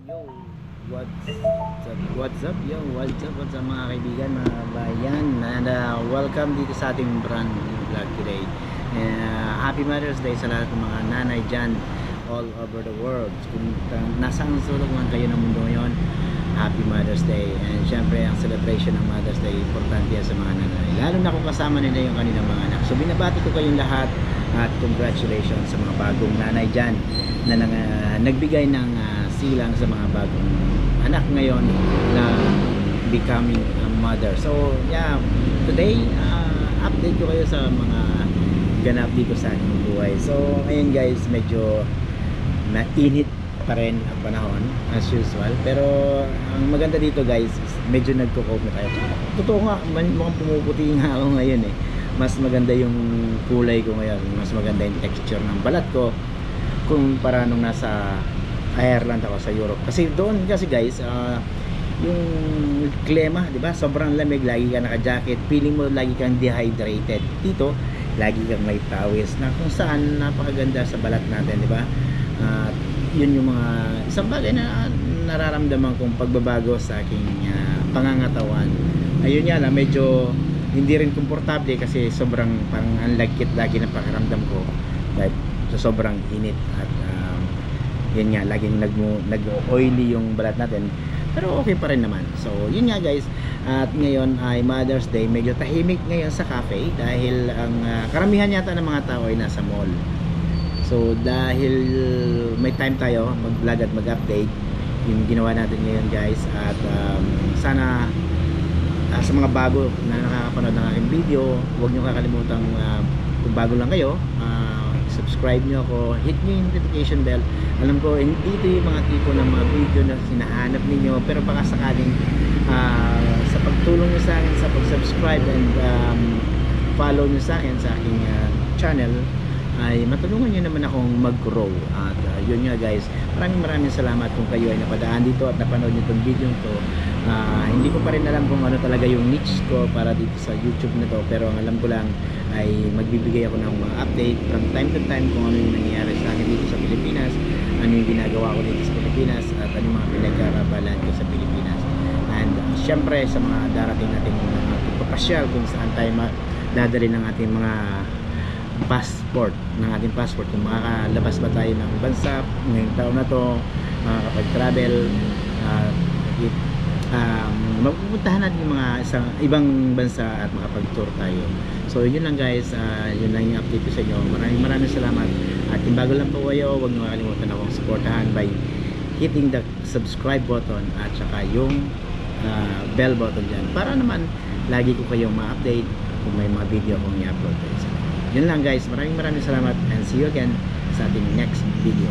Yo, what's up, yo, what's up mga kaibigan, mga bayan, and welcome dito sa ating brand new vlog today. Happy Mother's Day sa lahat ng mga nanay dyan all over the world. Kung nasaan sulok man kayo ng mundo ngayon, Happy Mother's Day. And syempre ang celebration ng Mother's Day, importante yan sa mga nanay, lalo na kung kasama nila yung kanilang mga anak. So binabati ko kayong lahat at congratulations sa mga bagong nanay dyan na nagbigay ng silang sa mga bagong anak ngayon na becoming a mother. So yeah, today update ko kayo sa mga ganap dito sa aking buhay. So ngayon guys, medyo mainit pa rin ang panahon as usual, pero ang maganda dito guys, medyo nagko-cope na tayo. Totoo nga, mukhang pumuputi nga ako ngayon eh. Mas maganda yung kulay ko ngayon, mas maganda yung texture ng balat ko kumpara nung nasa Ireland ako sa Europe. Kasi doon kasi guys, yung klima, di ba? Sobrang lamig, lagi ka naka-jacket, feeling mo lagi kang dehydrated. Dito, lagi kang may pawis na kung saan napakaganda sa balat natin, di ba? Yun yung mga isang bagay na nararamdaman kong pagbabago sa aking pangangatawan. Ayun nga lang, medyo hindi rin komportable kasi sobrang parang ang lagkit lagi ng pakiramdam ko dahil sa sobrang init at yun nga, laging nag-oily yung balat natin, pero okay pa rin naman. So yun nga guys, at ngayon ay Mother's Day. Medyo tahimik ngayon sa cafe dahil ang karamihan yata ng mga tao ay nasa mall. So dahil may time tayo mag-vlog at mag-update, yung ginawa natin ngayon guys. At sana sa mga bago na nakakapanood ng aking video, huwag nyo kakalimutan kung bago lang kayo, subscribe nyo ako, hit nyo yung notification bell. Alam ko, ito yung mga tipo ng mga video na hinahanap ninyo, pero baka sakaling sa pagtulong nyo sa akin, sa pag-subscribe and follow nyo sa akin sa aking channel, ay matulungan nyo naman akong mag-grow. At yun nga guys, maraming salamat kung kayo ay napadaan dito at napanood nyo itong video to. Hindi ko pa rin alam kung ano talaga yung niche ko para dito sa YouTube na to, pero ang alam ko lang ay magbibigay ako ng mga update from time to time kung ano yung nangyayari sa akin dito sa Pilipinas, ano yung ginagawa ko dito sa Pilipinas, at ano yung mga pinagkakabalan ko sa Pilipinas. And syempre sa mga darating nating mga pagpapasyal kung saan tayo dadali ng ating mga passport, kung makakalabas ba tayo ng bansa ngayong taon na to, makakapag-travel, mapupuntahan natin yung mga ibang bansa at makapag-tour tayo. So yun lang guys, yun lang yung update ko sa inyo. Maraming salamat. At kung bago lang po kayo, huwag nyo makalimutan akong supportahan by hitting the subscribe button at saka yung bell button dyan, para naman lagi ko kayong ma-update kung may mga video akong i-upload. Yun lang guys, maraming salamat and see you again sa ating next video.